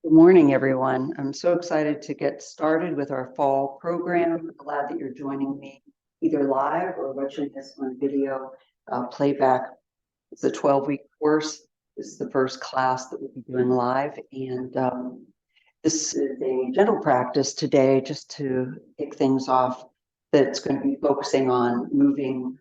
Good morning, everyone. I'm so excited to get started with our fall program. I'm glad that you're joining me either live or watching this on video playback. It's a 12-week course. This is the first class that we'll be doing live. And this is a gentle practice today just to kick things off that's going to be focusing on moving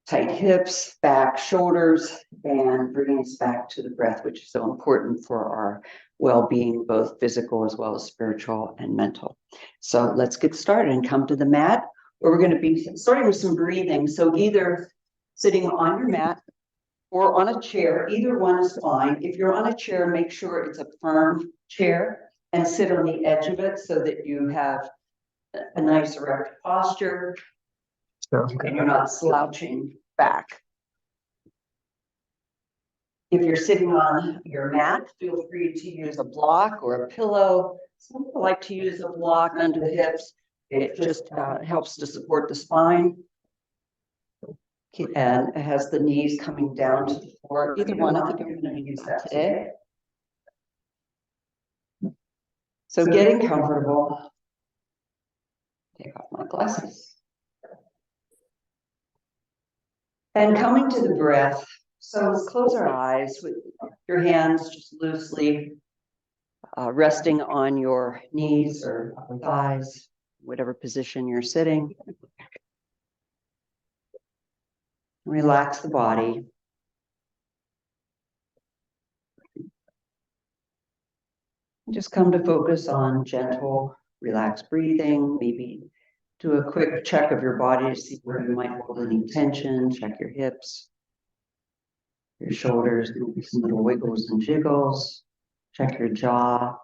tight hips, back, shoulders, and bringing us back to the breath, which is so important for our well-being, both physical as well as spiritual and mental. So let's get started and come to the mat, where we're going to be starting with some breathing. So either sitting on your mat or on a chair, either one is fine. If you're on a chair, make sure it's a firm chair and sit on the edge of it so that you have a nice erect posture and you're not slouching back. If you're sitting on your mat, feel free to use a block or a pillow. Some people like to use a block under the hips. It just helps to support the spine. And it has the knees coming down to the floor. Either one, I think I'm going to use that today. So getting comfortable. Take off my glasses. And coming to the breath. So let's close our eyes with your hands just loosely resting on your knees or upper thighs, whatever position you're sitting. Relax the body. Just come to focus on gentle, relaxed breathing. Maybe do a quick check of your body to see where you might hold any tension. Check your hips, your shoulders, maybe some little wiggles and jiggles. Check your jaw.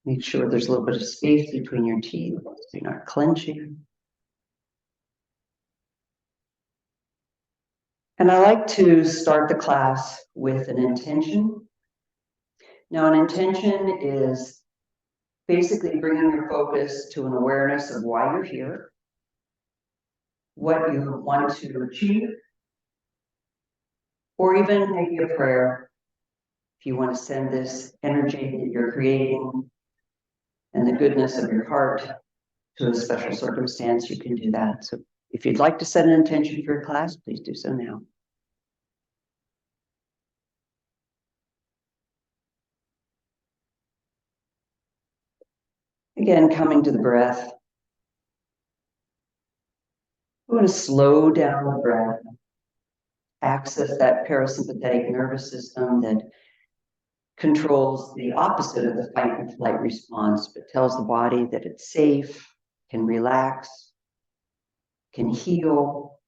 Make sure there's a little bit of space between your teeth so you're not clenching. And I like to start the class with an intention. Now, an intention is basically bringing your focus to an awareness of why you're here, what you want to achieve, or even maybe a prayer. If you want to send this energy that you're creating and the goodness of your heart to a special circumstance, you can do that. So if you'd like to set an intention for your class, please do so now. Again, coming to the breath. We want to slow down the breath, access that parasympathetic nervous system that controls the opposite of the fight and flight response, but tells the body that it's safe, can relax, can heal.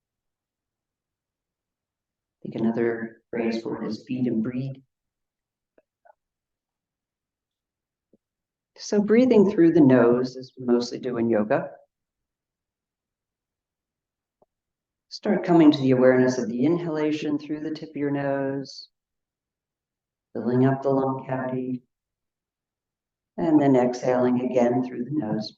I think another phrase for it is feed and breathe. So breathing through the nose, as we mostly do in yoga. Start coming to the awareness of the inhalation through the tip of your nose, filling up the lung cavity, and then exhaling again through the nose.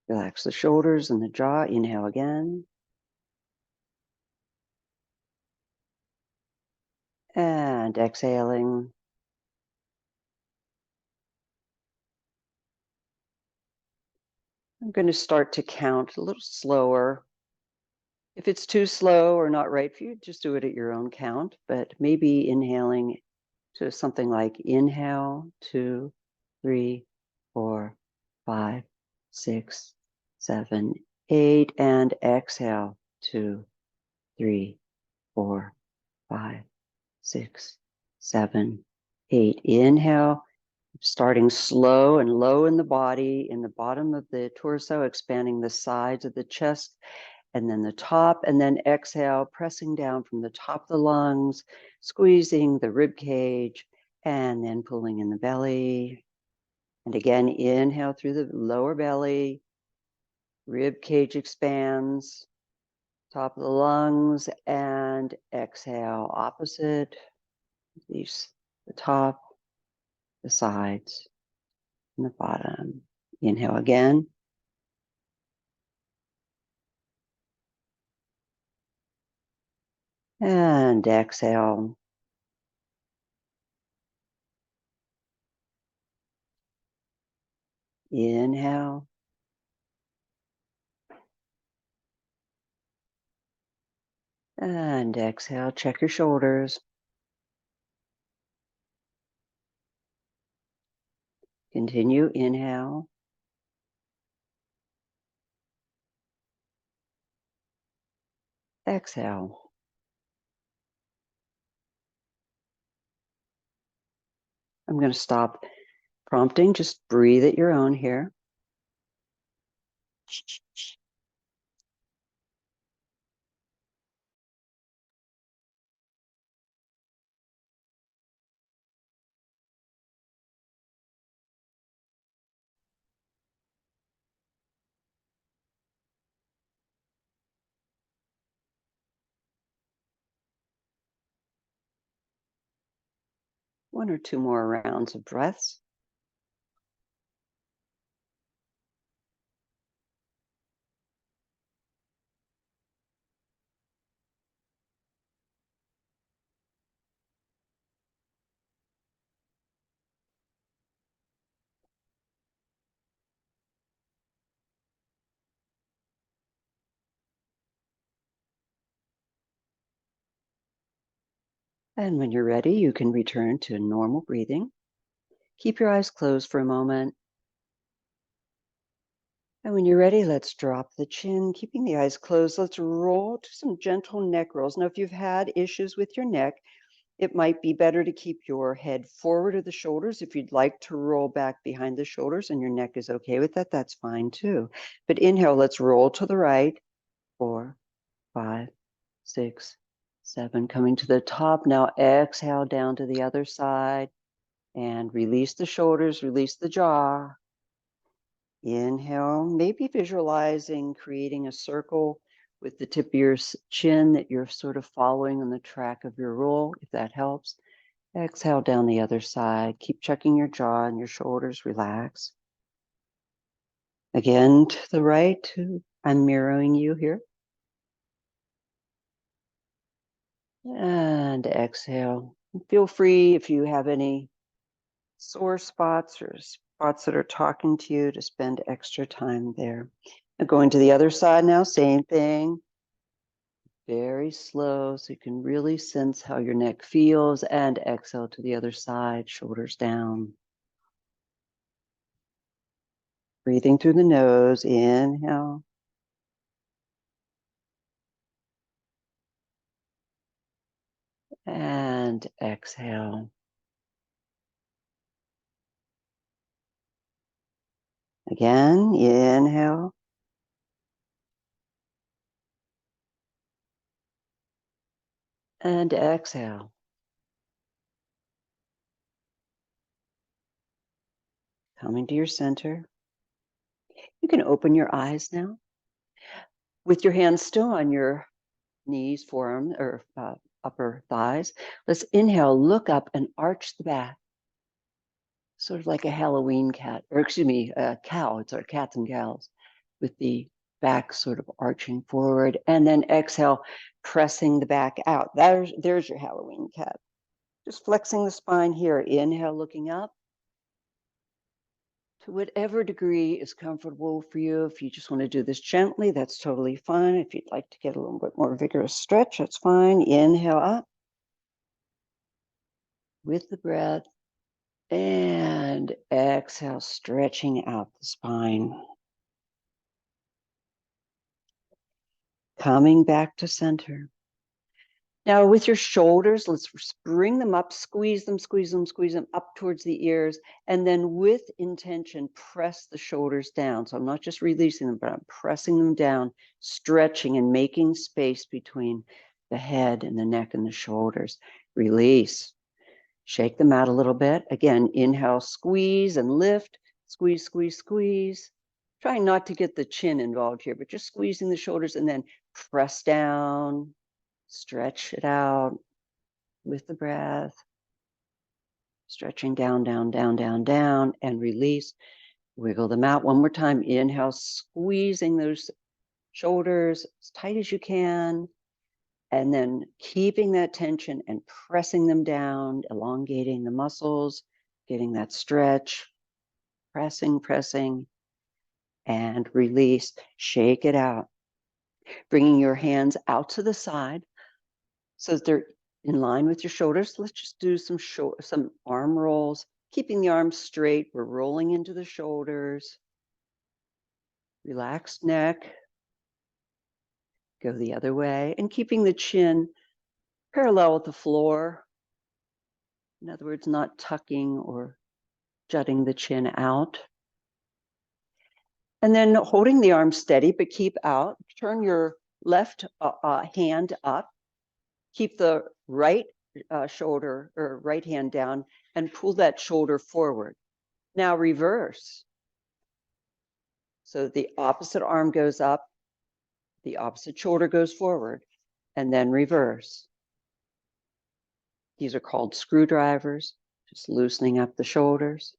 Relax the shoulders and the jaw. Inhale again. And exhaling. I'm going to start to count a little slower. If it's too slow or not right for you, just do it at your own count, but maybe inhaling to something like inhale, 2, 3, 4, 5, 6, 7, 8, and exhale, 2, 3, 4, 5, 6, 7, 8. Inhale, starting slow and low in the body, in the bottom of the torso, expanding the sides of the chest, and then the top, and then exhale, pressing down from the top of the lungs, squeezing the rib cage, and then pulling in the belly. And again, inhale through the lower belly, rib cage expands, top of the lungs, and exhale, opposite, these, the top, the sides, and the bottom. Inhale again. And exhale. Inhale. And exhale. Check your shoulders. Continue. Inhale. Exhale. I'm going to stop prompting. Just breathe at your own here. One or two more rounds of breaths. And when you're ready, you can return to normal breathing. Keep your eyes closed for a moment. And when you're ready, let's drop the chin, keeping the eyes closed. Let's roll to some gentle neck rolls. Now, if you've had issues with your neck, it might be better to keep your head forward of the shoulders. If you'd like to roll back behind the shoulders and your neck is okay with that, that's fine too. But inhale, let's roll to the right. 4, 5, 6, 7. Coming to the top. Now exhale down to the other side and release the shoulders, release the jaw. Inhale, maybe visualizing creating a circle with the tip of your chin that you're sort of following on the track of your roll, if that helps. Exhale down the other side. Keep checking your jaw and your shoulders. Relax. Again, to the right. I'm mirroring you here. And exhale. Feel free if you have any sore spots or spots that are talking to you to spend extra time there. Now going to the other side now, same thing. Very slow so you can really sense how your neck feels, and exhale to the other side, shoulders down. Breathing through the nose, inhale. And exhale. Again, inhale. And exhale. Coming to your center. You can open your eyes now. With your hands still on your knees, forearm, or upper thighs. Let's inhale, look up and arch the back. Sort of like a Halloween cat, or excuse me, a cow. It's our cats and cows with the back sort of arching forward. And then exhale, pressing the back out. There's your Halloween cat. Just flexing the spine here. Inhale, looking up. To whatever degree is comfortable for you. If you just want to do this gently, that's totally fine. If you'd like to get a little bit more vigorous stretch, that's fine. Inhale up with the breath. And exhale, stretching out the spine. Coming back to center. Now with your shoulders, let's bring them up, squeeze them, squeeze them, squeeze them up towards the ears. And then with intention, press the shoulders down. So I'm not just releasing them, but I'm pressing them down, stretching and making space between the head and the neck and the shoulders. Release. Shake them out a little bit. Again, inhale, squeeze and lift. Squeeze, squeeze, squeeze. Try not to get the chin involved here, but just squeezing the shoulders and then press down, stretch it out with the breath. Stretching down, down, down, down, down, and release. Wiggle them out one more time. Inhale, squeezing those shoulders as tight as you can. And then keeping that tension and pressing them down, elongating the muscles, getting that stretch, pressing, pressing, and release. Shake it out. Bringing your hands out to the side so that they're in line with your shoulders. Let's just do some arm rolls, keeping the arms straight. We're rolling into the shoulders. Relaxed neck. Go the other way and keeping the chin parallel with the floor. In other words, not tucking or jutting the chin out. And then holding the arms steady, but keep out. Turn your left hand up. Keep the right shoulder or right hand down and pull that shoulder forward. Now reverse. So the opposite arm goes up, the opposite shoulder goes forward, and then reverse. These are called screwdrivers, just loosening up the shoulders.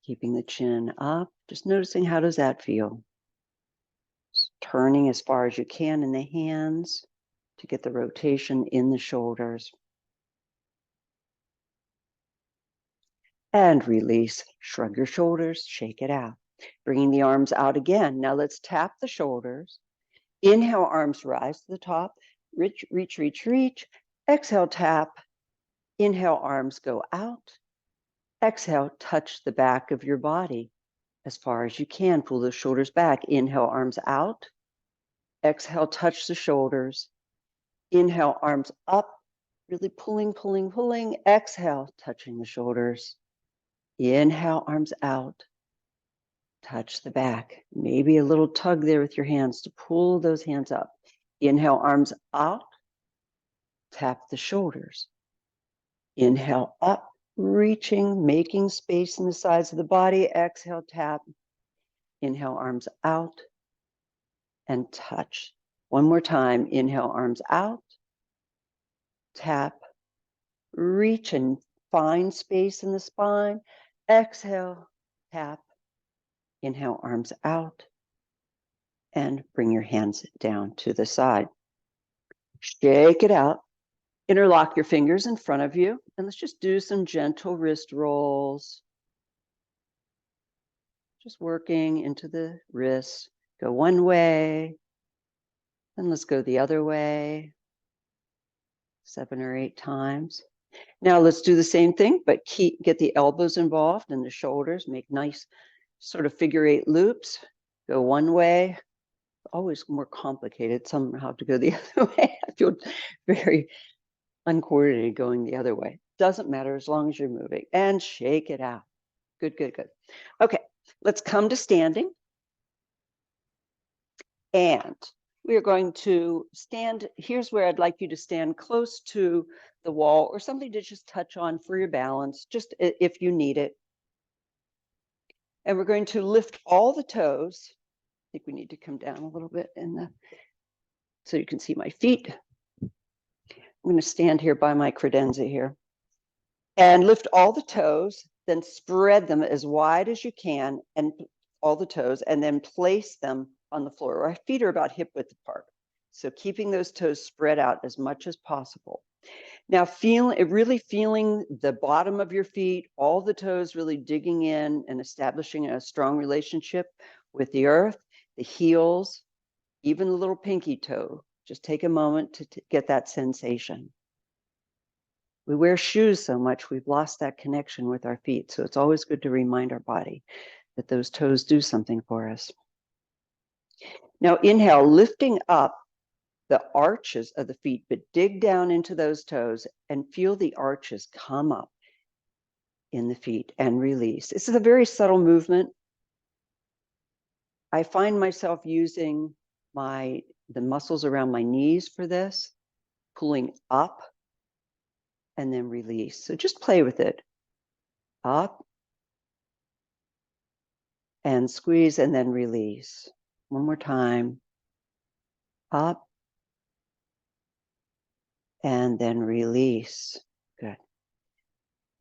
Keeping the chin up, just noticing how does that feel? Just turning as far as you can in the hands to get the rotation in the shoulders. And release, shrug your shoulders, shake it out. Bringing the arms out again. Now let's tap the shoulders. Inhale, arms rise to the top. Reach, reach, reach, reach. Exhale, tap. Inhale, arms go out. Exhale, touch the back of your body as far as you can. Pull the shoulders back. Inhale, arms out. Exhale, touch the shoulders. Inhale, arms up. Really pulling, pulling, pulling. Exhale, touching the shoulders. Inhale, arms out. Touch the back. Maybe a little tug there with your hands to pull those hands up. Inhale, arms out. Tap the shoulders. Inhale, up, reaching, making space in the sides of the body. Exhale, tap. Inhale, arms out and touch. One more time. Inhale, arms out. Tap. Reach and find space in the spine. Exhale, tap. Inhale, arms out. And bring your hands down to the side. Shake it out. Interlock your fingers in front of you. And let's just do some gentle wrist rolls. Just working into the wrists. Go one way. Then let's go the other way. 7 or 8 times. Now let's do the same thing, but get the elbows involved and the shoulders. Make nice sort of figure 8 loops. Go one way. Always more complicated somehow to go the other way. I feel very uncoordinated going the other way. Doesn't matter as long as you're moving. And shake it out. Good, good, good. Okay, let's come to standing. And we are going to stand. Here's where I'd like you to stand close to the wall or something to just touch on for your balance, just if you need it. And we're going to lift all the toes. I think we need to come down a little bit so you can see my feet. I'm going to stand here by my credenza here and lift all the toes, then spread them as wide as you can and all the toes, and then place them on the floor. Our feet are about hip width apart. So keeping those toes spread out as much as possible. Now really feeling the bottom of your feet, all the toes really digging in and establishing a strong relationship with the earth, the heels, even the little pinky toe. Just take a moment to get that sensation. We wear shoes so much, we've lost that connection with our feet. So it's always good to remind our body that those toes do something for us. Now inhale, lifting up the arches of the feet, but dig down into those toes and feel the arches come up in the feet and release. This is a very subtle movement. I find myself using the muscles around my knees for this, pulling up and then release. So just play with it. Up and squeeze and then release. One more time. Up and then release. Good.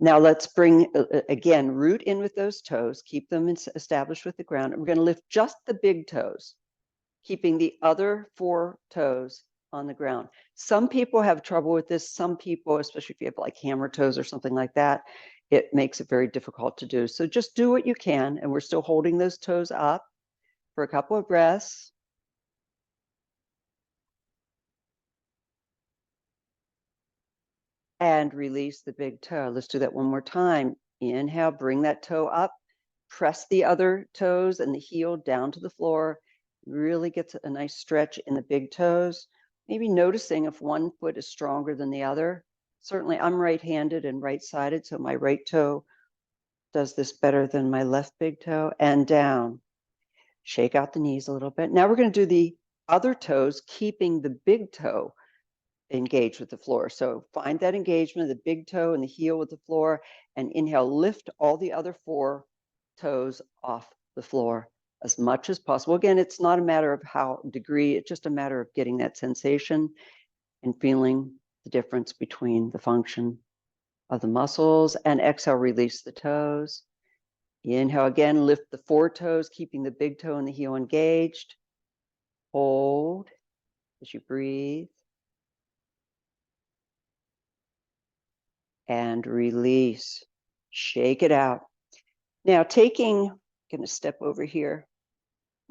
Now let's bring, again, root in with those toes, keep them established with the ground. And we're going to lift just the big toes, keeping the other 4 toes on the ground. Some people have trouble with this. Some people, especially if you have like hammer toes or something like that, it makes it very difficult to do. So just do what you can. And we're still holding those toes up for a couple of breaths. And release the big toe. Let's do that one more time. Inhale, bring that toe up, press the other toes and the heel down to the floor. Really gets a nice stretch in the big toes. Maybe noticing if one foot is stronger than the other. Certainly I'm right-handed and right-sided, so my right toe does this better than my left big toe. And down. Shake out the knees a little bit. Now we're going to do the other toes, keeping the big toe engage with the floor. So find that engagement of the big toe and the heel with the floor, and inhale, lift all the other 4 toes off the floor as much as possible. Again, it's not a matter of how degree, it's just a matter of getting that sensation and feeling the difference between the function of the muscles. And exhale, release the toes. Inhale again, lift the 4 toes, keeping the big toe and the heel engaged. Hold as you breathe. And release. Shake it out. Now taking, I'm going to step over here,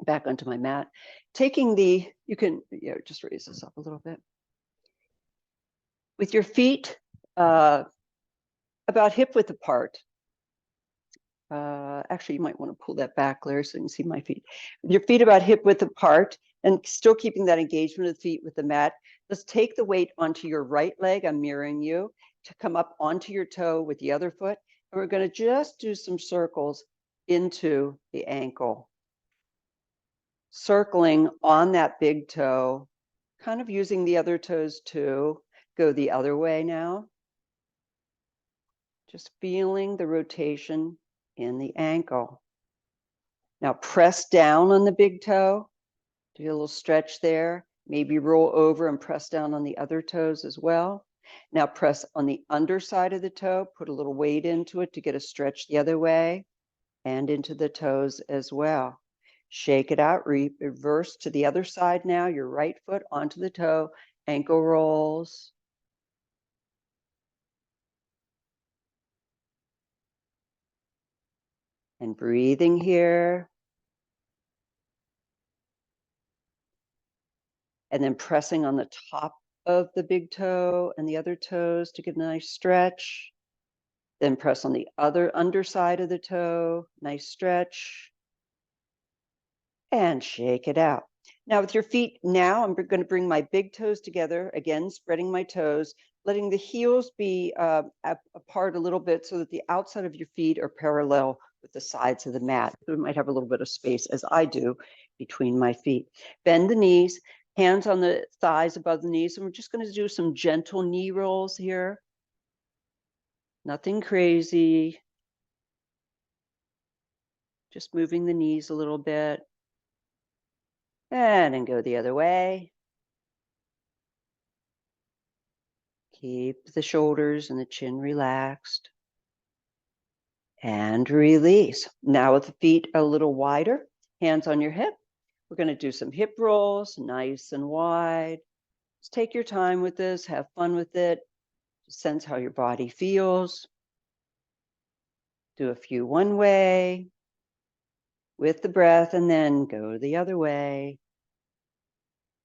back onto my mat. Taking the, you can just raise this up a little bit. With your feet about hip width apart. Actually, you might want to pull that back, Larry, so you can see my feet. With your feet about hip width apart and still keeping that engagement of the feet with the mat, let's take the weight onto your right leg. I'm mirroring you to come up onto your toe with the other foot. And we're going to just do some circles into the ankle. Circling on that big toe, kind of using the other toes too. Go the other way now. Just feeling the rotation in the ankle. Now press down on the big toe. Do a little stretch there. Maybe roll over and press down on the other toes as well. Now press on the underside of the toe, put a little weight into it to get a stretch the other way and into the toes as well. Shake it out, reverse to the other side now, your right foot onto the toe, ankle rolls. And breathing here. And then pressing on the top of the big toe and the other toes to get a nice stretch. Then press on the other underside of the toe, nice stretch. And shake it out. Now with your feet, now I'm going to bring my big toes together, again, spreading my toes, letting the heels be apart a little bit so that the outside of your feet are parallel with the sides of the mat. So we might have a little bit of space, as I do, between my feet. Bend the knees, hands on the thighs above the knees, and we're just going to do some gentle knee rolls here. Nothing crazy. Just moving the knees a little bit. And then go the other way. Keep the shoulders and the chin relaxed. And release. Now with the feet a little wider, hands on your hip. We're going to do some hip rolls, nice and wide. Just take your time with this, have fun with it. Sense how your body feels. Do a few one way with the breath and then go the other way.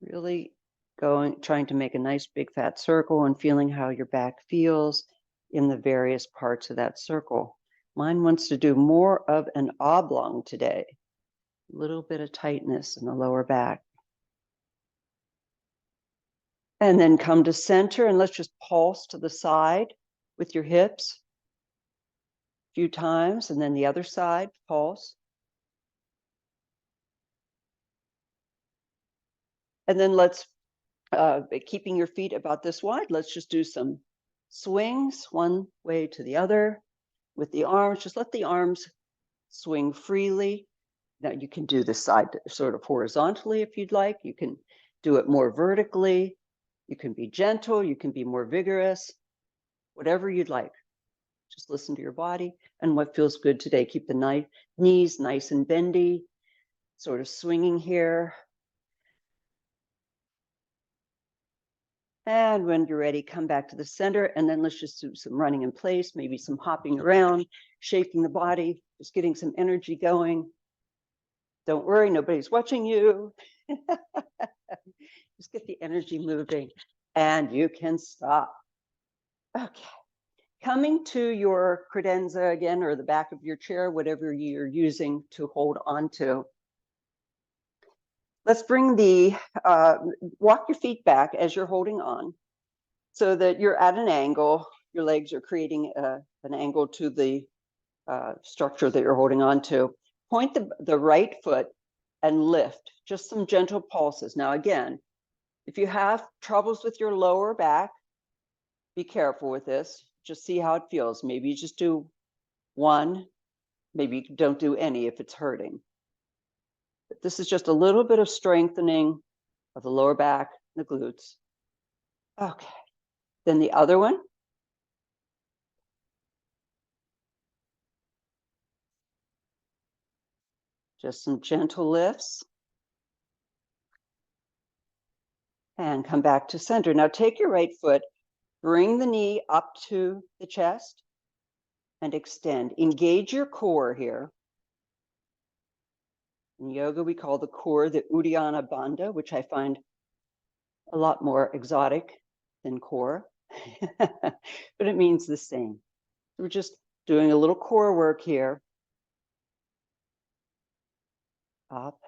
Really trying to make a nice big fat circle and feeling how your back feels in the various parts of that circle. Mine wants to do more of an oblong today. A little bit of tightness in the lower back. And then come to center and let's just pulse to the side with your hips a few times, and then the other side, pulse. And then let's, keeping your feet about this wide, let's just do some swings one way to the other with the arms. Just let the arms swing freely. Now you can do this side sort of horizontally if you'd like. You can do it more vertically. You can be gentle. You can be more vigorous, whatever you'd like. Just listen to your body and what feels good today. Keep the knees nice and bendy, sort of swinging here. And when you're ready, come back to the center, and then let's just do some running in place, maybe some hopping around, shaking the body, just getting some energy going. Don't worry, nobody's watching you. Just get the energy moving, and you can stop. Okay. Coming to your credenza again, or the back of your chair, whatever you're using to hold on to. Let's bring walk your feet back as you're holding on so that you're at an angle. Your legs are creating an angle to the structure that you're holding on to. Point the right foot and lift, just some gentle pulses. Now, again, if you have troubles with your lower back, be careful with this. Just see how it feels. Maybe you just do one, maybe you don't do any if it's hurting. But this is just a little bit of strengthening of the lower back, the glutes. Okay, then the other one. Just some gentle lifts. And come back to center. Now take your right foot, bring the knee up to the chest and extend. Engage your core here. In yoga, we call the core the Uddiyana Bandha, which I find a lot more exotic than core, but it means the same. We're just doing a little core work here. Up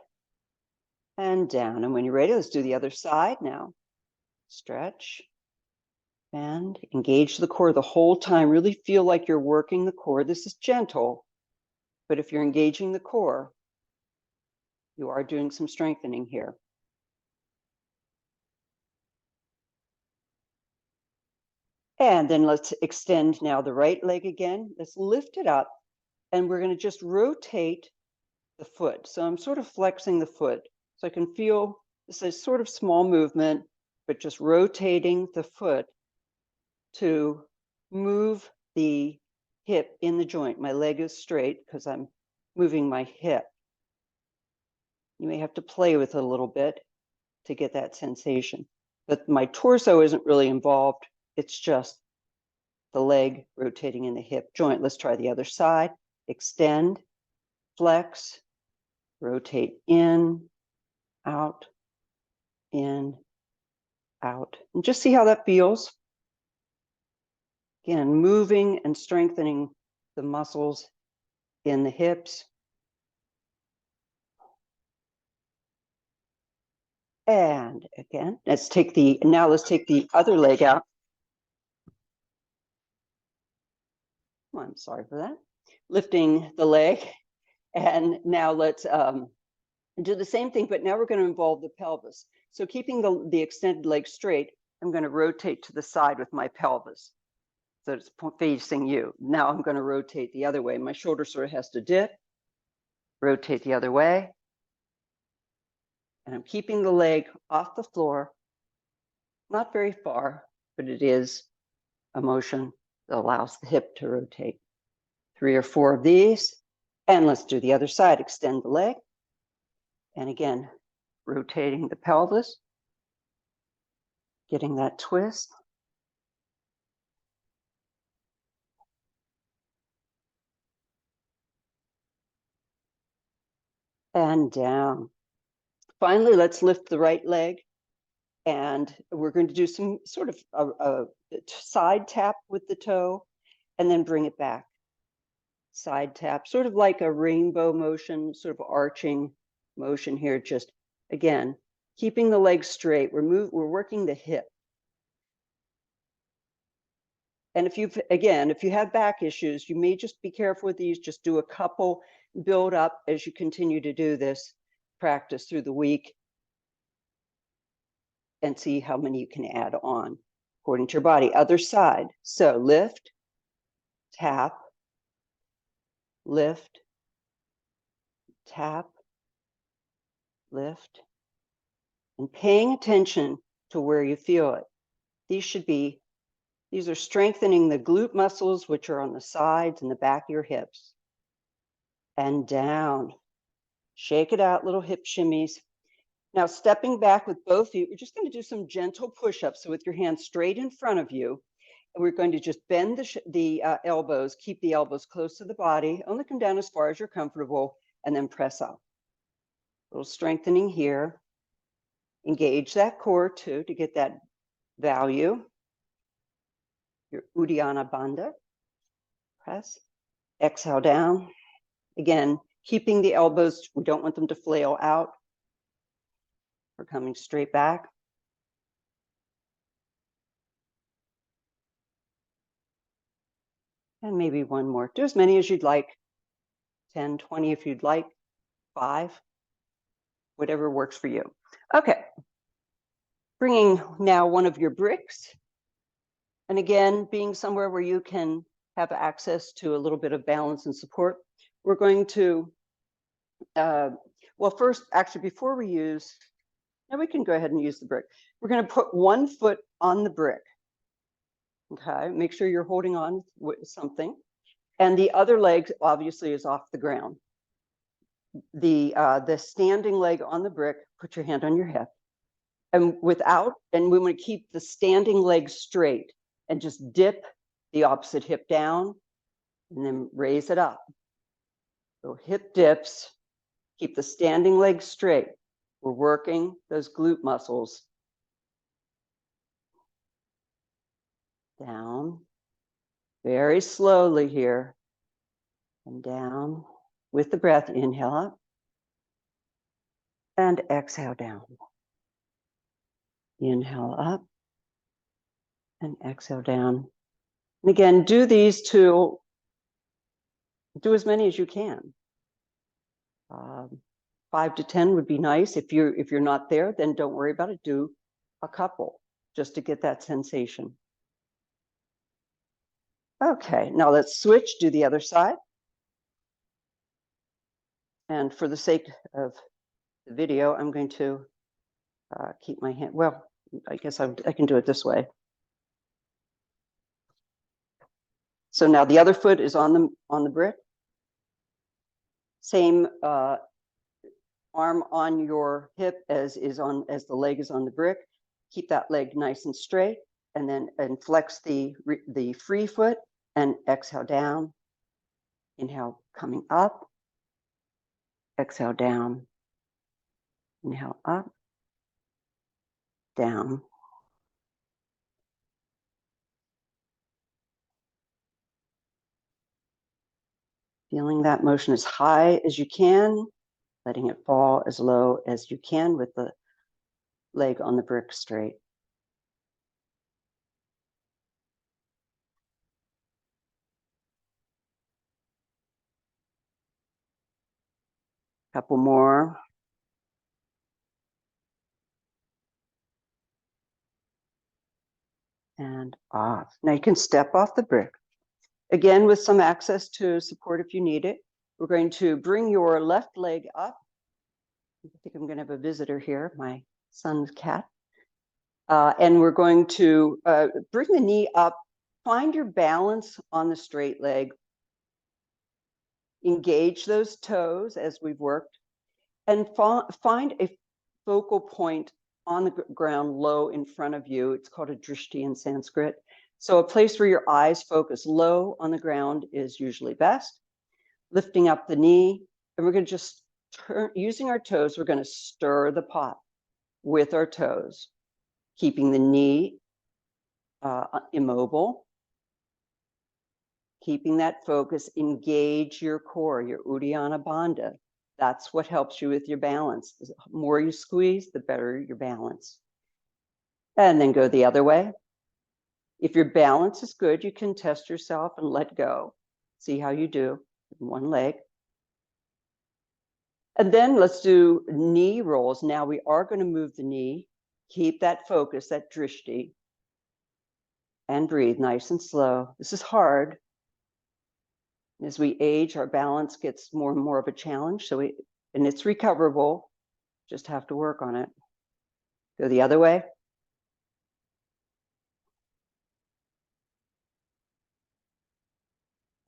and down. And when you're ready, let's do the other side now. Stretch and engage the core the whole time. Really feel like you're working the core. This is gentle, but if you're engaging the core, you are doing some strengthening here. And then let's extend now the right leg again. Let's lift it up, and we're going to just rotate the foot. So I'm sort of flexing the foot. So I can feel this is sort of small movement, but just rotating the foot to move the hip in the joint. My leg is straight because I'm moving my hip. You may have to play with it a little bit to get that sensation. But my torso isn't really involved. It's just the leg rotating in the hip joint. Let's try the other side. Extend, flex, rotate in, out, and just see how that feels. Again, moving and strengthening the muscles in the hips. And again, let's take the other leg out. Oh, I'm sorry for that. Lifting the leg. And now let's do the same thing, but now we're going to involve the pelvis. So keeping the extended leg straight, I'm going to rotate to the side with my pelvis. So it's facing you. Now I'm going to rotate the other way. My shoulder sort of has to dip, rotate the other way. And I'm keeping the leg off the floor, not very far, but it is a motion that allows the hip to rotate. 3 or 4 of these. And let's do the other side. Extend the leg. And again, rotating the pelvis, getting that twist. And down. Finally, let's lift the right leg. And we're going to do some sort of a side tap with the toe and then bring it back. Side tap, sort of like a rainbow motion, sort of arching motion here. Just, again, keeping the leg straight. We're working the hip. And if you have back issues, you may just be careful with these. Just do a couple, build up as you continue to do this practice through the week and see how many you can add on according to your body. Other side. So lift, tap, lift, tap, lift, and paying attention to where you feel it. These should be These are strengthening the glute muscles, which are on the sides and the back of your hips. And down. Shake it out, little hip shimmies. Now, stepping back with both feet, we're just going to do some gentle push-ups. So with your hands straight in front of you, and we're going to just bend the elbows, keep the elbows close to the body, only come down as far as you're comfortable, and then press up. A little strengthening here. Engage that core too to get that value. Your Uddiyana Bandha. Press. Exhale down. Again, keeping the elbows, we don't want them to flail out. We're coming straight back. And maybe one more. Do as many as you'd like. 10, 20 if you'd like. 5. Whatever works for you. Okay. Bringing now one of your bricks. And again, being somewhere where you can have access to a little bit of balance and support. We're going to, well, first, actually, before we use, now we can go ahead and use the brick. We're going to put one foot on the brick. Okay, make sure you're holding on with something. And the other leg obviously is off the ground. The standing leg on the brick, put your hand on your hip. And we want to keep the standing leg straight and just dip the opposite hip down and then raise it up. So hip dips, keep the standing leg straight. We're working those glute muscles. Down, very slowly here, and down with the breath. Inhale up and exhale down. Inhale up and exhale down. And again, do these two, do as many as you can. 5 to 10 would be nice. If you're not there, then don't worry about it. Do a couple just to get that sensation. Okay, now let's switch, do the other side. And for the sake of the video, I'm going to keep my hand, well, I guess I can do it this way. So now the other foot is on the brick. Same arm on your hip as the leg is on the brick. Keep that leg nice and straight, and then flex the free foot and exhale down. Inhale, coming up. Exhale down. Inhale up. Down. Feeling that motion as high as you can, letting it fall as low as you can with the leg on the brick straight. Couple more. And off. Now you can step off the brick. Again, with some access to support if you need it. We're going to bring your left leg up. I think I'm going to have a visitor here, my son's cat. And we're going to bring the knee up. Find your balance on the straight leg. Engage those toes as we've worked. And find a focal point on the ground low in front of you. It's called a drishti in Sanskrit. So a place where your eyes focus low on the ground is usually best. Lifting up the knee, and we're going to just turn, using our toes, we're going to stir the pot with our toes, keeping the knee immobile, keeping that focus, engage your core, your Uddiyana Bandha. That's what helps you with your balance. The more you squeeze, the better your balance. And then go the other way. If your balance is good, you can test yourself and let go. See how you do in one leg. And then let's do knee rolls. Now we are going to move the knee. Keep that focus, that drishti. And breathe nice and slow. This is hard. As we age, our balance gets more and more of a challenge. And it's recoverable. Just have to work on it. Go the other way.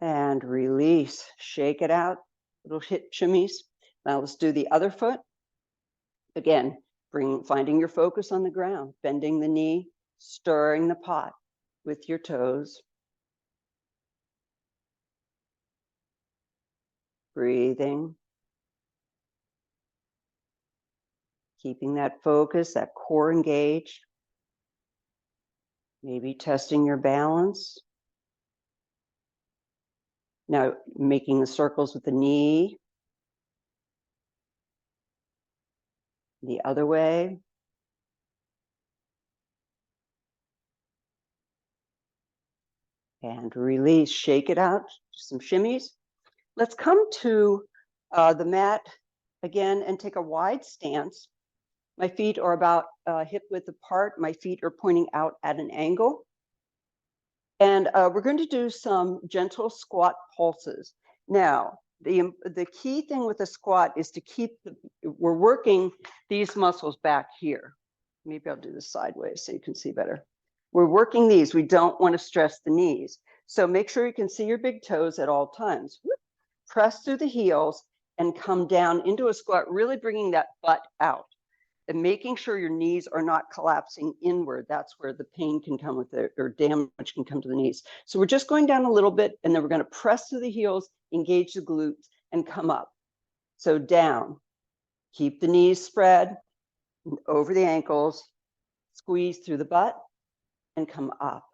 And release, shake it out, little hip shimmies. Now let's do the other foot. Again, finding your focus on the ground, bending the knee, stirring the pot with your toes. Breathing. Keeping that focus, that core engaged. Maybe testing your balance. Now making the circles with the knee. The other way. And release, shake it out, some shimmies. Let's come to the mat again and take a wide stance. My feet are about hip width apart. My feet are pointing out at an angle. And we're going to do some gentle squat pulses. Now, the key thing with a squat is to keep, we're working these muscles back here. Maybe I'll do this sideways so you can see better. We're working these. We don't want to stress the knees. So make sure you can see your big toes at all times. Press through the heels and come down into a squat, really bringing that butt out and making sure your knees are not collapsing inward. That's where the pain can come with it, or damage can come to the knees. So we're just going down a little bit, and then we're going to press through the heels, engage the glutes, and come up. So down, keep the knees spread over the ankles, squeeze through the butt, and come up.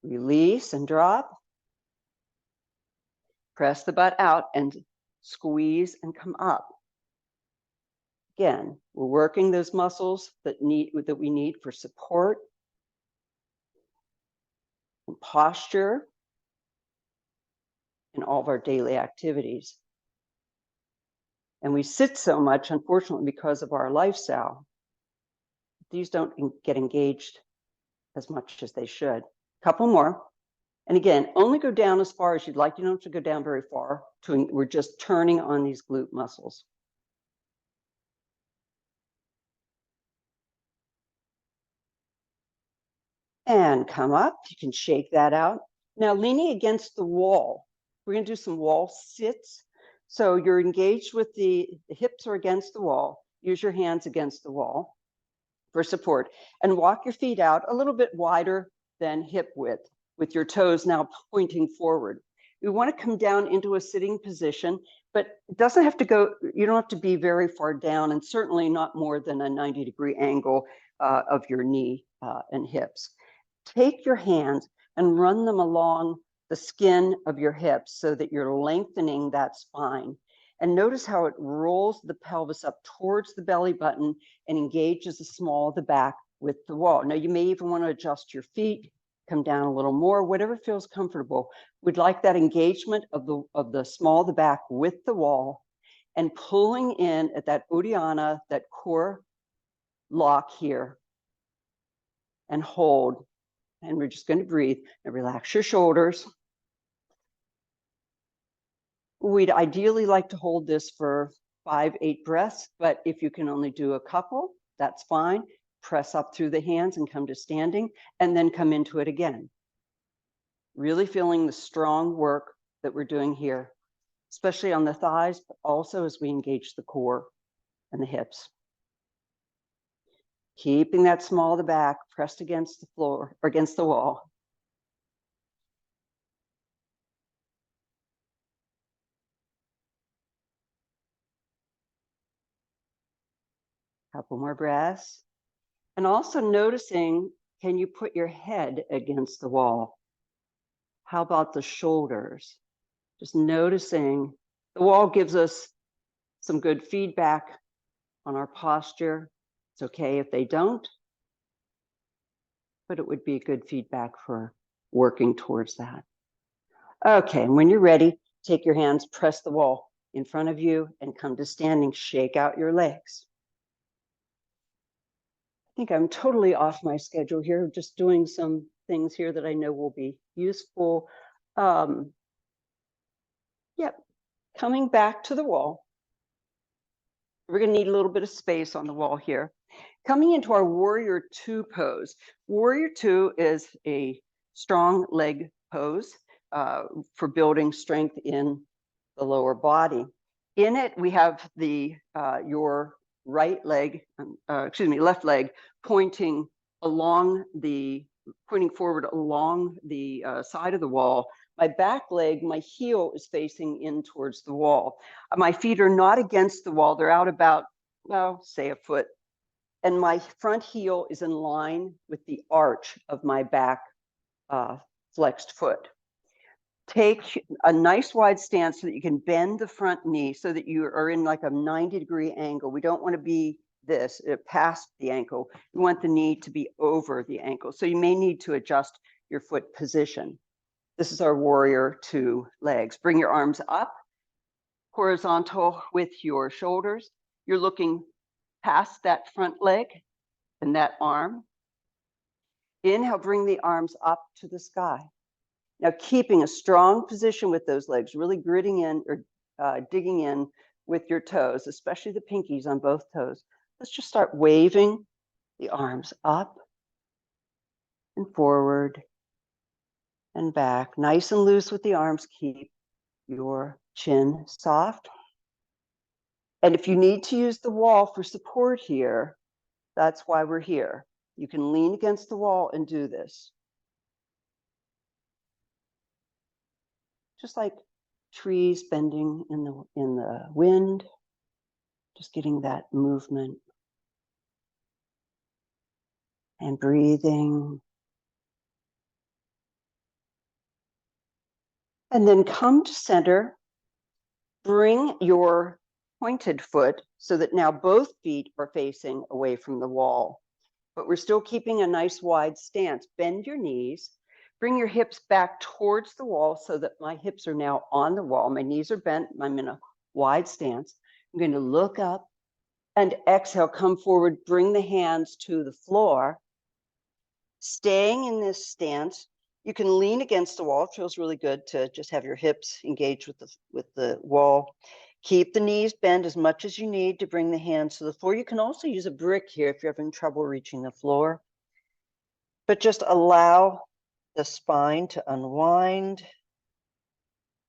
Release and drop. Press the butt out and squeeze and come up. Again, we're working those muscles that we need for support and posture in all of our daily activities. And we sit so much, unfortunately, because of our lifestyle. These don't get engaged as much as they should. Couple more. And again, only go down as far as you'd like. You don't have to go down very far. We're just turning on these glute muscles. And come up. You can shake that out. Now, leaning against the wall. We're going to do some wall sits. So you're engaged with the hips are against the wall. Use your hands against the wall for support. And walk your feet out a little bit wider than hip width, with your toes now pointing forward. We want to come down into a sitting position, but it doesn't have to go, you don't have to be very far down, and certainly not more than a 90-degree angle of your knee and hips. Take your hands and run them along the skin of your hips so that you're lengthening that spine. And notice how it rolls the pelvis up towards the belly button and engages the small of the back with the wall. Now, you may even want to adjust your feet, come down a little more, whatever feels comfortable. We'd like that engagement of the small of the back with the wall, and pulling in at that Uddiyana, that core lock here, and hold. And we're just going to breathe and relax your shoulders. We'd ideally like to hold this for 5-8 breaths, but if you can only do a couple, that's fine. Press up through the hands and come to standing, and then come into it again. Really feeling the strong work that we're doing here, especially on the thighs, but also as we engage the core and the hips. Keeping that small of the back pressed against the floor or against the wall. Couple more breaths. And also noticing, can you put your head against the wall? How about the shoulders? Just noticing the wall gives us some good feedback on our posture. It's okay if they don't, but it would be good feedback for working towards that. Okay, and when you're ready, take your hands, press the wall in front of you, and come to standing. Shake out your legs. I think I'm totally off my schedule here, just doing some things here that I know will be useful. Yep, coming back to the wall. We're going to need a little bit of space on the wall here. Coming into our Warrior Two pose. Warrior Two is a strong leg pose. for building strength in the lower body. In it, we have the your right leg, left leg pointing forward along the side of the wall. My back leg, my heel is facing in towards the wall. My feet are not against the wall. They're out about, well, say a foot. And my front heel is in line with the arch of my back flexed foot. Take a nice wide stance so that you can bend the front knee so that you are in like a 90-degree angle. We don't want to be this past the ankle. You want the knee to be over the ankle. So you may need to adjust your foot position. This is our warrior two legs. Bring your arms up, horizontal with your shoulders. You're looking past that front leg and that arm. Inhale, bring the arms up to the sky. Now, keeping a strong position with those legs, really gritting in or digging in with your toes, especially the pinkies on both toes. Let's just start waving the arms up and forward and back. Nice and loose with the arms. Keep your chin soft. And if you need to use the wall for support here, that's why we're here. You can lean against the wall and do this. Just like trees bending in the wind, just getting that movement and breathing. And then come to center, bring your pointed foot so that now both feet are facing away from the wall, but we're still keeping a nice wide stance. Bend your knees, bring your hips back towards the wall so that my hips are now on the wall. My knees are bent, I'm in a wide stance. I'm going to look up and exhale, come forward, bring the hands to the floor. Staying in this stance, you can lean against the wall. It feels really good to just have your hips engaged with the wall. Keep the knees bent as much as you need to bring the hands to the floor. You can also use a brick here if you're having trouble reaching the floor. But just allow the spine to unwind.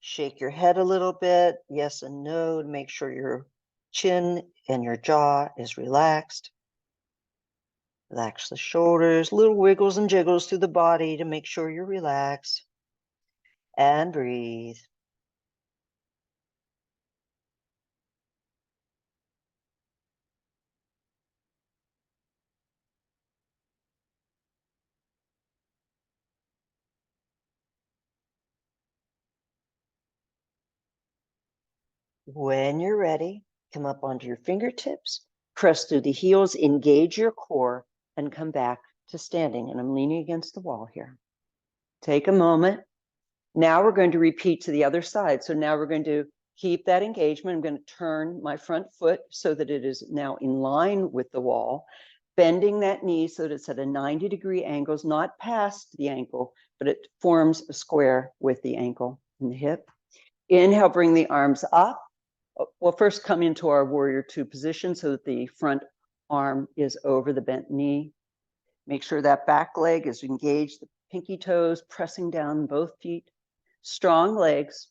Shake your head a little bit, yes and no, to make sure your chin and your jaw is relaxed. Relax the shoulders, little wiggles and jiggles through the body to make sure you're relaxed. And breathe. When you're ready, come up onto your fingertips, press through the heels, engage your core, and come back to standing. And I'm leaning against the wall here. Take a moment. Now we're going to repeat to the other side. So now we're going to keep that engagement. I'm going to turn my front foot so that it is now in line with the wall, bending that knee so that it's at a 90-degree angle, not past the ankle, but it forms a square with the ankle and the hip. Inhale, bring the arms up. We'll first come into our warrior two position so that the front arm is over the bent knee. Make sure that back leg is engaged, the pinky toes pressing down both feet, strong legs.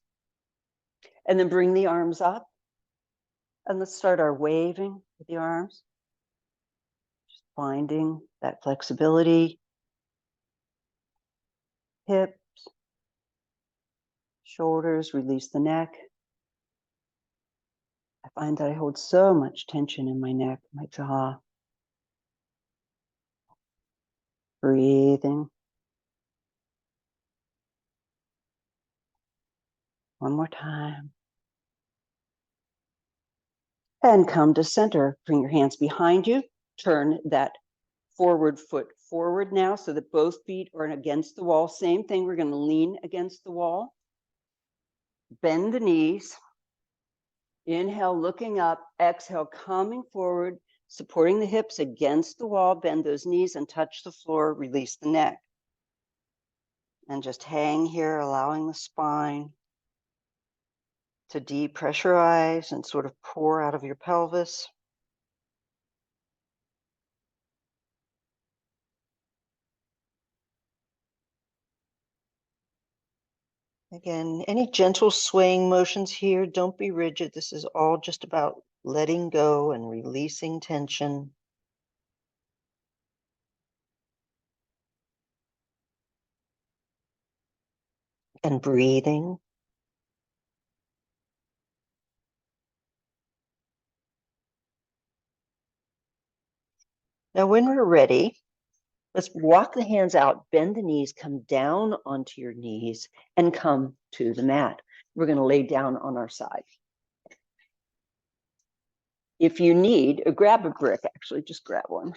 And then bring the arms up. And let's start our waving with the arms. Just finding that flexibility. Hips, shoulders, release the neck. I find that I hold so much tension in my neck, my jaw. Breathing. One more time. And come to center. Bring your hands behind you. Turn that forward foot forward now so that both feet are against the wall. Same thing, we're going to lean against the wall. Bend the knees. Inhale, looking up. Exhale, coming forward, supporting the hips against the wall. Bend those knees and touch the floor. Release the neck. And just hang here, allowing the spine to depressurize and sort of pour out of your pelvis. Again, any gentle swaying motions here, don't be rigid. This is all just about letting go and releasing tension. And breathing. Now, when we're ready, let's walk the hands out, bend the knees, come down onto your knees, and come to the mat. We're going to lay down on our side. If you need, grab a brick, actually, just grab one.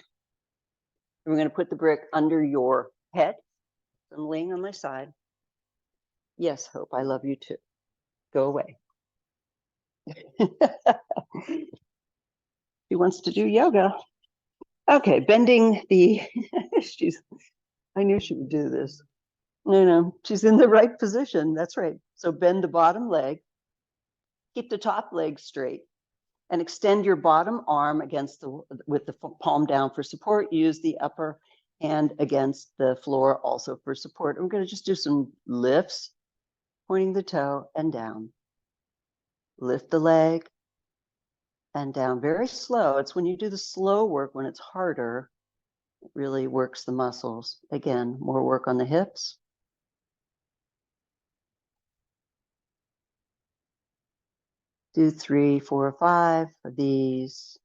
We're going to put the brick under your head. I'm laying on my side. Yes, Hope, I love you too. Go away. She wants to do yoga. Okay, bending the, I knew she would do this. No, she's in the right position. That's right. So bend the bottom leg, keep the top leg straight, and extend your bottom arm against with the palm down for support. Use the upper hand against the floor also for support. We're going to just do some lifts, pointing the toe and down. Lift the leg and down, very slow. It's when you do the slow work, when it's harder, it really works the muscles. Again, more work on the hips. Do 3, 4, or 5 of these.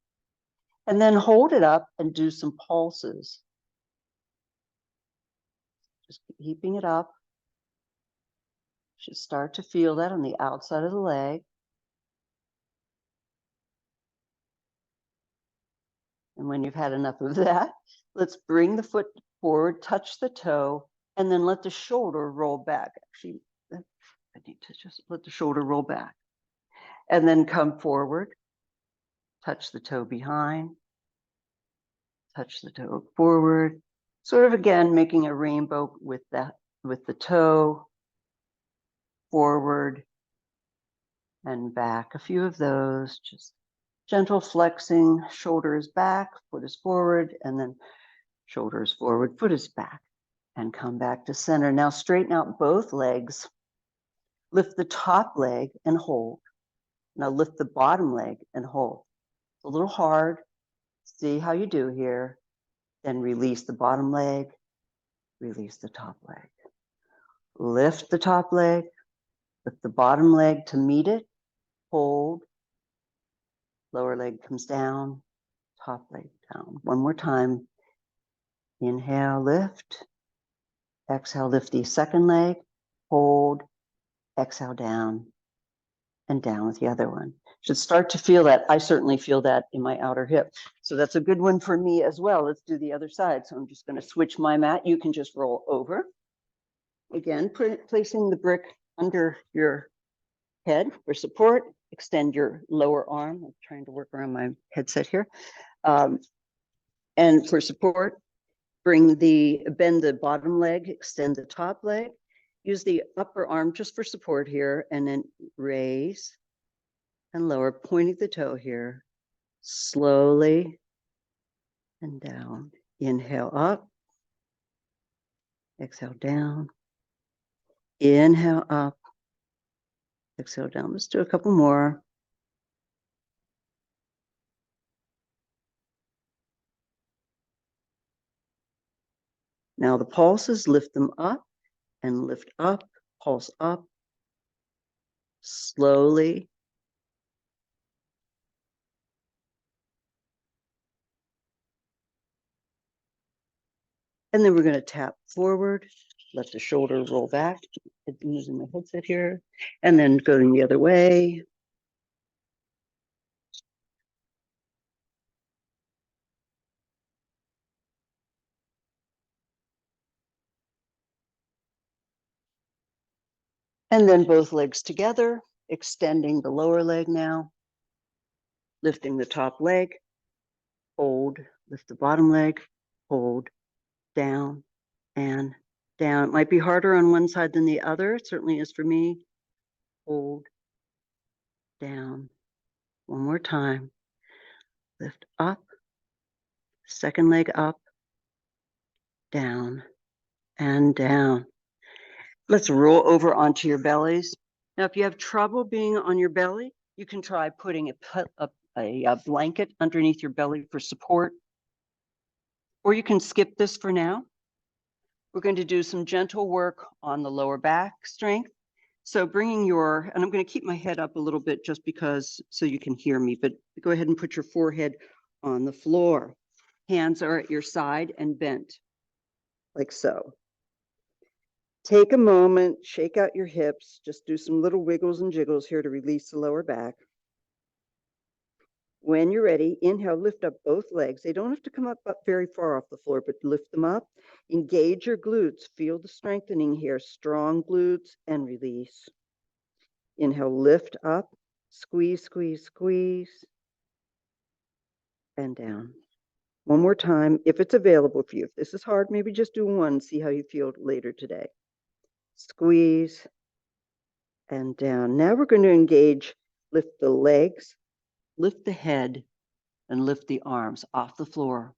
And then hold it up and do some pulses. Just keeping it up. Should start to feel that on the outside of the leg. And when you've had enough of that, let's bring the foot forward, touch the toe, and then let the shoulder roll back. Actually, I need to just let the shoulder roll back. And then come forward, touch the toe behind, touch the toe forward. Sort of again, making a rainbow with that, with the toe, forward and back. A few of those, just gentle flexing, shoulders back, foot is forward, and then shoulders forward, foot is back, and come back to center. Now straighten out both legs. Lift the top leg and hold. Now lift the bottom leg and hold. It's a little hard. See how you do here. Then release the bottom leg, release the top leg. Lift the top leg, lift the bottom leg to meet it, hold. Lower leg comes down, top leg down. One more time. Inhale, lift. Exhale, lift the second leg, hold. Exhale, down, and down with the other one. Should start to feel that. I certainly feel that in my outer hip. So that's a good one for me as well. Let's do the other side. So I'm just going to switch my mat. You can just roll over. Again, placing the brick under your head for support. Extend your lower arm. I'm trying to work around my headset here. And for support, bend the bottom leg, extend the top leg. Use the upper arm just for support here, and then raise and lower, pointing the toe here, slowly and down. Inhale up, exhale down, inhale up, exhale down. Let's do a couple more. Now the pulses, lift them up and lift up, pulse up, slowly. And then we're going to tap forward, let the shoulder roll back. I'm using my headset here. And then going the other way. And then both legs together, extending the lower leg now. Lifting the top leg, hold, lift the bottom leg, hold, down and down. It might be harder on one side than the other. It certainly is for me. Hold, down. One more time. Lift up, second leg up, down and down. Let's roll over onto your bellies. Now, if you have trouble being on your belly, you can try putting a blanket underneath your belly for support, or you can skip this for now. We're going to do some gentle work on the lower back strength. So bringing your, and I'm going to keep my head up a little bit just because so you can hear me, but go ahead and put your forehead on the floor. Hands are at your side and bent, like so. Take a moment, shake out your hips, just do some little wiggles and jiggles here to release the lower back. When you're ready, inhale, lift up both legs. They don't have to come up very far off the floor, but lift them up. Engage your glutes. Feel the strengthening here. Strong glutes and release. Inhale, lift up, squeeze, squeeze, squeeze, and down. One more time, if it's available for you. If this is hard, maybe just do one, see how you feel later today. Squeeze and down. Now we're going to engage, lift the legs, lift the head, and lift the arms off the floor.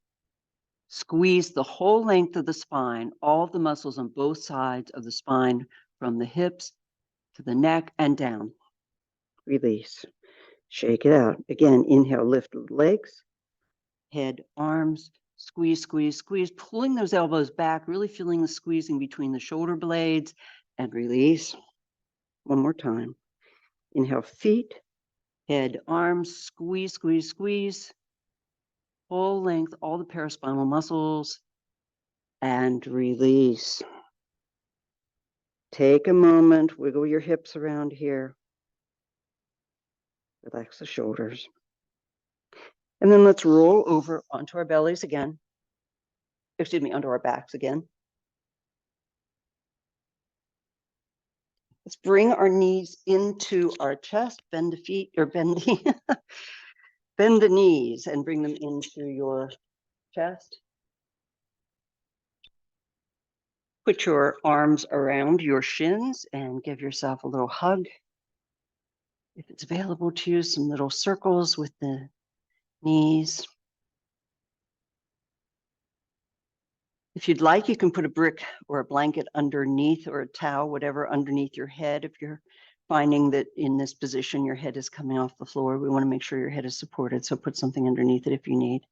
Squeeze the whole length of the spine, all of the muscles on both sides of the spine, from the hips to the neck and down. Release. Shake it out. Again, inhale, lift the legs, head, arms, squeeze, squeeze, squeeze, pulling those elbows back, really feeling the squeezing between the shoulder blades, and release. One more time. Inhale, feet, head, arms, squeeze, squeeze, squeeze. Full length, all the paraspinal muscles, and release. Take a moment, wiggle your hips around here. Relax the shoulders. And then let's roll over onto our bellies again. Excuse me, onto our backs again. Let's bring our knees into our chest, bend the feet, or bend the knees and bring them into your chest. Put your arms around your shins and give yourself a little hug. If it's available to you, some little circles with the knees. If you'd like, you can put a brick or a blanket underneath, or a towel, whatever, underneath your head. If you're finding that in this position, your head is coming off the floor, we want to make sure your head is supported. So put something underneath it if you need.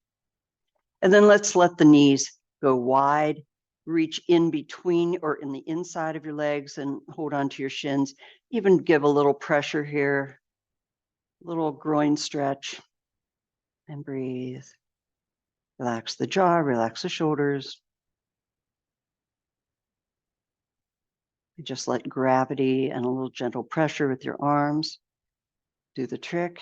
And then let's let the knees go wide, reach in between or in the inside of your legs and hold on to your shins. Even give a little pressure here, little groin stretch, and breathe. Relax the jaw, relax the shoulders. Just let gravity and a little gentle pressure with your arms do the trick.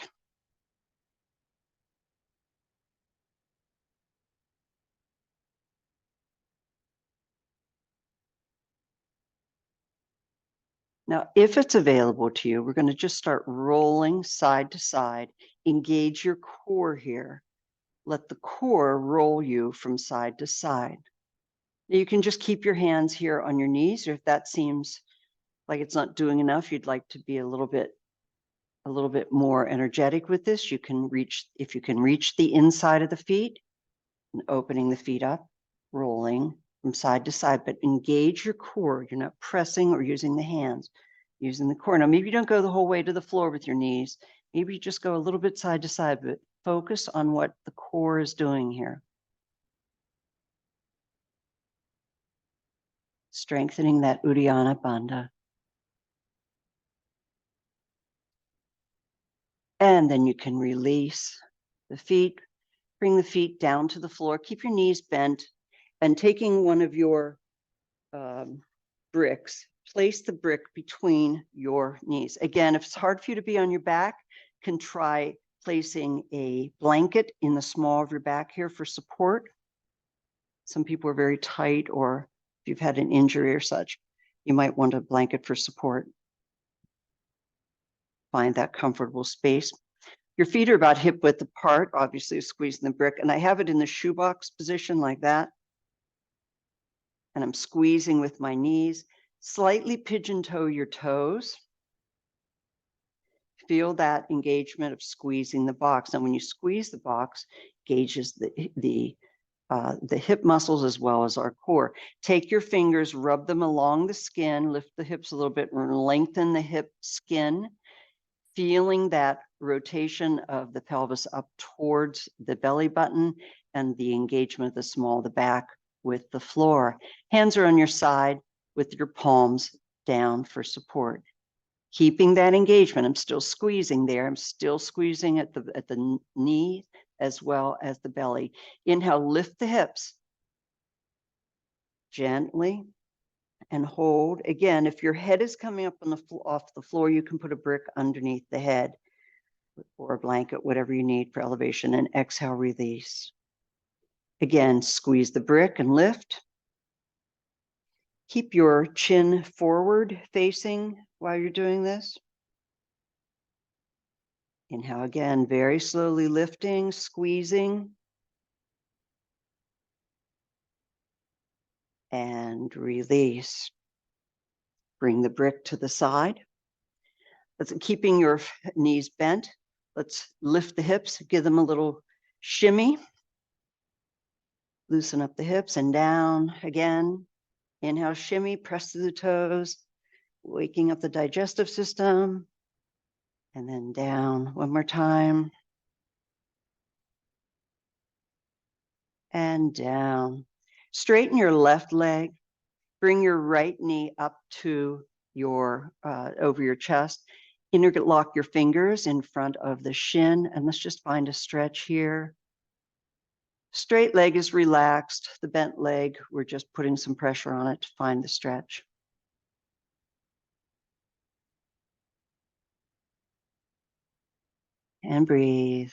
Now, if it's available to you, we're going to just start rolling side to side. Engage your core here. Let the core roll you from side to side. Now, you can just keep your hands here on your knees, or if that seems like it's not doing enough, you'd like to be a little bit more energetic with this, you can reach, if you can reach the inside of the feet and opening the feet up, rolling from side to side, but engage your core. You're not pressing or using the hands, using the core. Now, maybe you don't go the whole way to the floor with your knees. Maybe you just go a little bit side to side, but focus on what the core is doing here. Strengthening that Uddiyana Bandha. And then you can release the feet, bring the feet down to the floor, keep your knees bent, and taking one of your bricks, place the brick between your knees. Again, if it's hard for you to be on your back, you can try placing a blanket in the small of your back here for support. Some people are very tight, or if you've had an injury or such, you might want a blanket for support. Find that comfortable space. Your feet are about hip width apart, obviously squeezing the brick, and I have it in the shoebox position like that. And I'm squeezing with my knees. Slightly pigeon toe your toes. Feel that engagement of squeezing the box. And when you squeeze the box, gauges the the hip muscles as well as our core. Take your fingers, rub them along the skin, lift the hips a little bit, and lengthen the hip skin, feeling that rotation of the pelvis up towards the belly button and the engagement of the small of the back with the floor. Hands are on your side with your palms down for support. Keeping that engagement. I'm still squeezing there. I'm still squeezing at the knee as well as the belly. Inhale, lift the hips gently and hold. Again, if your head is coming up on off the floor, you can put a brick underneath the head or a blanket, whatever you need for elevation, and exhale, release. Again, squeeze the brick and lift. Keep your chin forward facing while you're doing this. Inhale again, very slowly lifting, squeezing. And release. Bring the brick to the side. Keeping your knees bent. Let's lift the hips, give them a little shimmy. Loosen up the hips and down again. Inhale, shimmy, press through the toes, waking up the digestive system. And then down one more time. And down. Straighten your left leg. Bring your right knee up to your over your chest. Interlock your fingers in front of the shin, and let's just find a stretch here. Straight leg is relaxed. The bent leg, we're just putting some pressure on it to find the stretch. And breathe.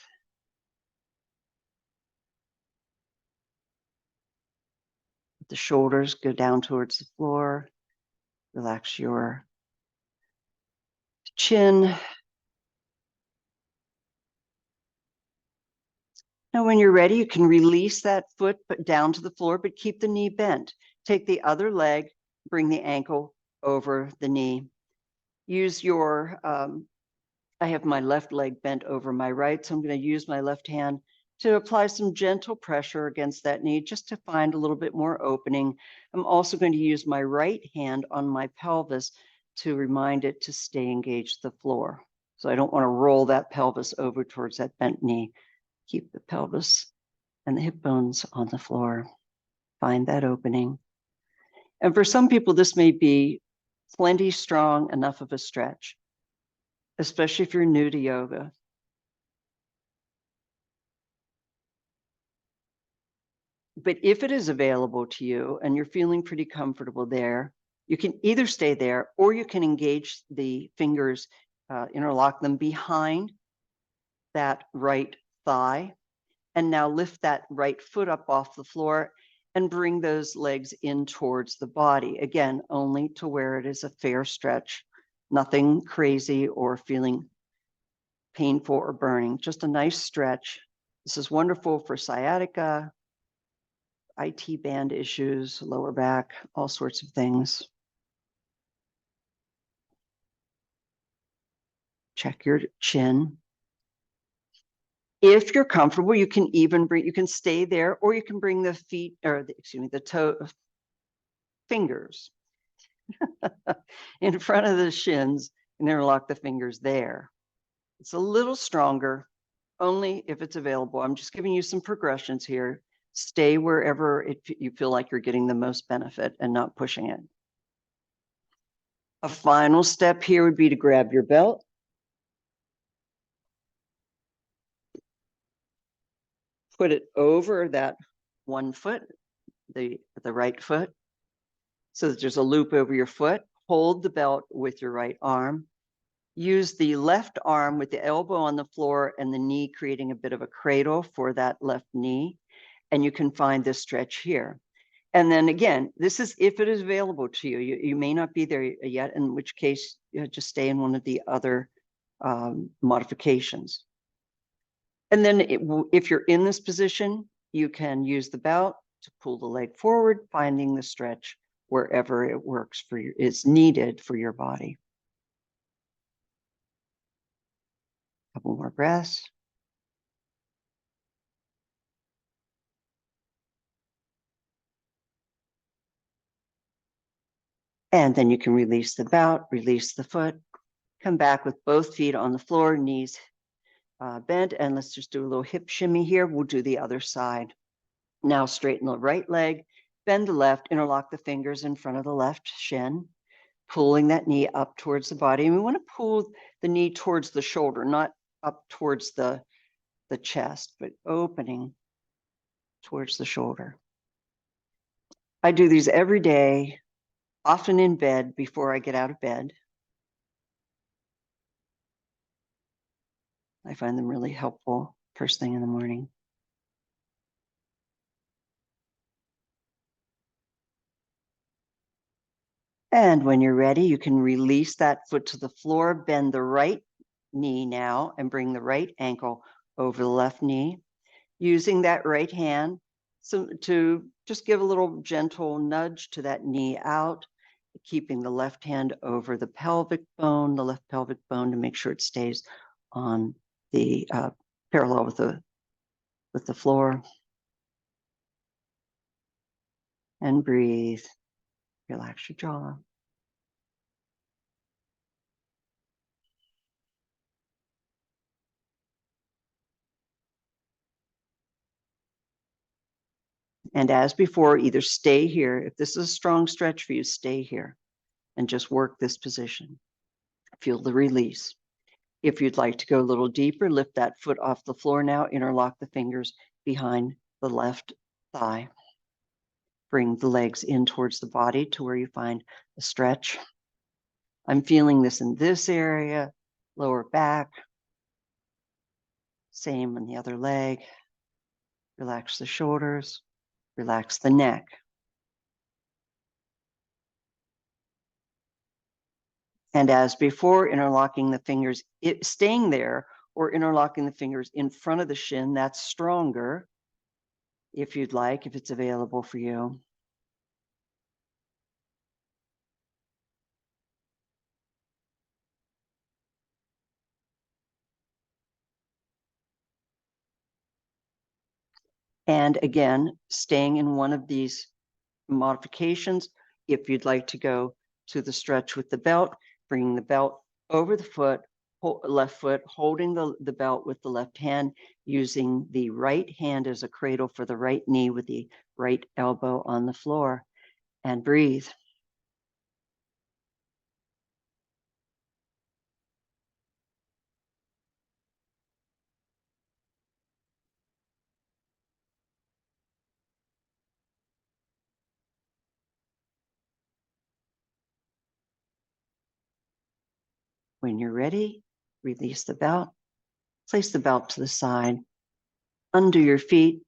Let the shoulders go down towards the floor. Relax your chin. Now, when you're ready, you can release that foot but down to the floor, but keep the knee bent. Take the other leg, bring the ankle over the knee. Use your, I have my left leg bent over my right, so I'm going to use my left hand to apply some gentle pressure against that knee just to find a little bit more opening. I'm also going to use my right hand on my pelvis to remind it to stay engaged the floor. So I don't want to roll that pelvis over towards that bent knee. Keep the pelvis and the hip bones on the floor. Find that opening. And for some people, this may be plenty strong enough of a stretch, especially if you're new to yoga. But if it is available to you and you're feeling pretty comfortable there, you can either stay there or you can engage the fingers, interlock them behind that right thigh. And now lift that right foot up off the floor and bring those legs in towards the body. Again, only to where it is a fair stretch, nothing crazy or feeling painful or burning, just a nice stretch. This is wonderful for sciatica, IT band issues, lower back, all sorts of things. Check your chin. If you're comfortable, you can even bring, you can stay there, or you can bring the feet, or the toe, fingers in front of the shins and interlock the fingers there. It's a little stronger, only if it's available. I'm just giving you some progressions here. Stay wherever you feel like you're getting the most benefit and not pushing it. A final step here would be to grab your belt. Put it over that one foot, the right foot, so that there's a loop over your foot. Hold the belt with your right arm. Use the left arm with the elbow on the floor and the knee creating a bit of a cradle for that left knee. And you can find this stretch here. And then again, this is if it is available to you. You may not be there yet, in which case you just stay in one of the other modifications. And then if you're in this position, you can use the belt to pull the leg forward, finding the stretch wherever it works for you, is needed for your body. Couple more breaths. And then you can release the belt, release the foot, come back with both feet on the floor, knees bent, and let's just do a little hip shimmy here. We'll do the other side. Now straighten the right leg, bend the left, interlock the fingers in front of the left shin, pulling that knee up towards the body. And we want to pull the knee towards the shoulder, not up towards the chest, but opening towards the shoulder. I do these every day, often in bed before I get out of bed. I find them really helpful first thing in the morning. And when you're ready, you can release that foot to the floor, bend the right knee now, and bring the right ankle over the left knee. Using that right hand to just give a little gentle nudge to that knee out, keeping the left hand over the pelvic bone, the left pelvic bone, to make sure it stays on the parallel with the floor. And breathe. Relax your jaw. And as before, either stay here. If this is a strong stretch for you, stay here and just work this position. Feel the release. If you'd like to go a little deeper, lift that foot off the floor now, interlock the fingers behind the left thigh. Bring the legs in towards the body to where you find a stretch. I'm feeling this in this area, lower back. Same on the other leg. Relax the shoulders, relax the neck. And as before, interlocking the fingers, staying there, or interlocking the fingers in front of the shin, that's stronger if you'd like, if it's available for you. And again, staying in one of these modifications, if you'd like to go to the stretch with the belt, bringing the belt over the foot, left foot, holding the belt with the left hand, using the right hand as a cradle for the right knee with the right elbow on the floor, and breathe. When you're ready, release the belt, place the belt to the side, under your feet,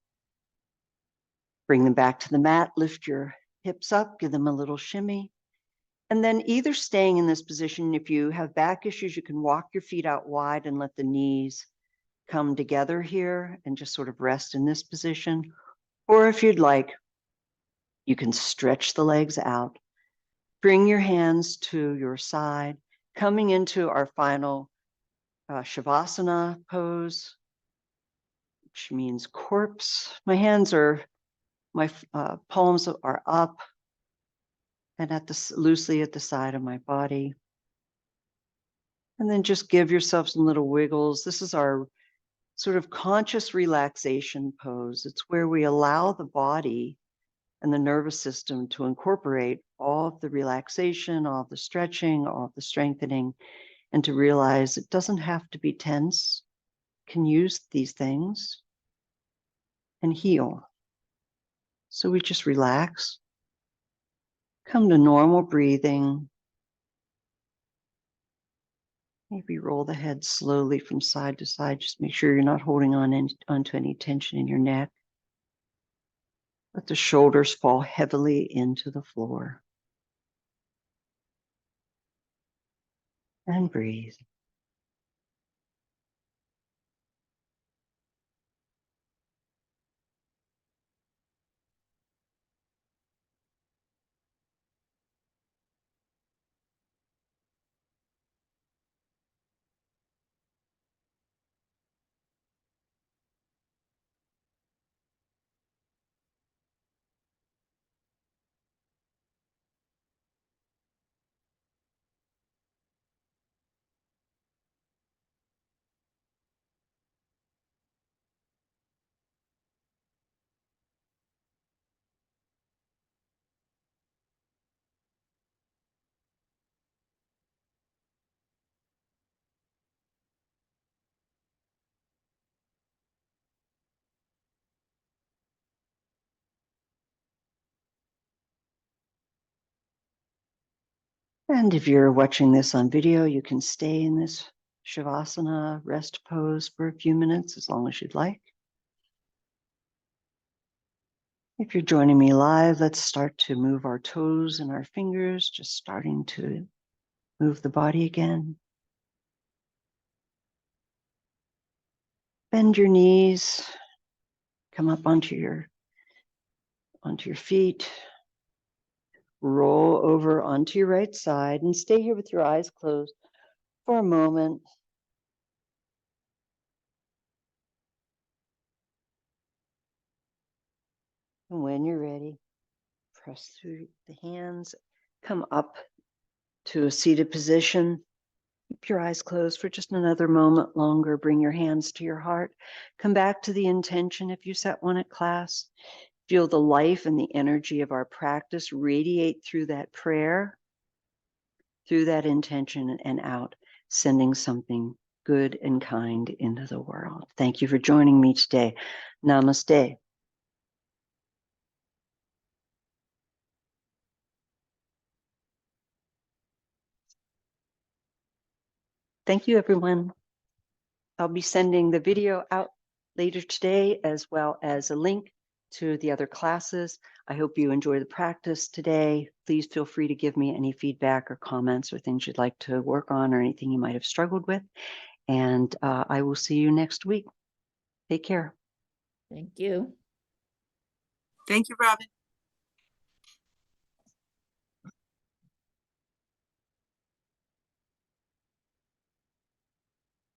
bring them back to the mat, lift your hips up, give them a little shimmy. And then either staying in this position, if you have back issues, you can walk your feet out wide and let the knees come together here and just sort of rest in this position. Or if you'd like, you can stretch the legs out. Bring your hands to your side, coming into our final Shavasana pose, which means corpse. My palms are up and loosely at the side of my body. And then just give yourself some little wiggles. This is our sort of conscious relaxation pose. It's where we allow the body and the nervous system to incorporate all of the relaxation, all of the stretching, all of the strengthening, and to realize it doesn't have to be tense. Can use these things and heal. So we just relax, come to normal breathing. Maybe roll the head slowly from side to side. Just make sure you're not holding onto any tension in your neck. Let the shoulders fall heavily into the floor. And breathe. And if you're watching this on video, you can stay in this Shavasana rest pose for a few minutes, as long as you'd like. If you're joining me live, let's start to move our toes and our fingers, just starting to move the body again. Bend your knees, come up onto your feet, roll over onto your right side, and stay here with your eyes closed for a moment. And when you're ready, press through the hands, come up to a seated position. Keep your eyes closed for just another moment longer. Bring your hands to your heart. Come back to the intention if you set one at class. Feel the life and the energy of our practice radiate through that prayer, through that intention, and out, sending something good and kind into the world. Thank you for joining me today. Namaste. Thank you, everyone. I'll be sending the video out later today, as well as a link to the other classes. I hope you enjoy the practice today. Please feel free to give me any feedback or comments or things you'd like to work on or anything you might have struggled with. And I will see you next week. Take care. Thank you. Thank you, Robin.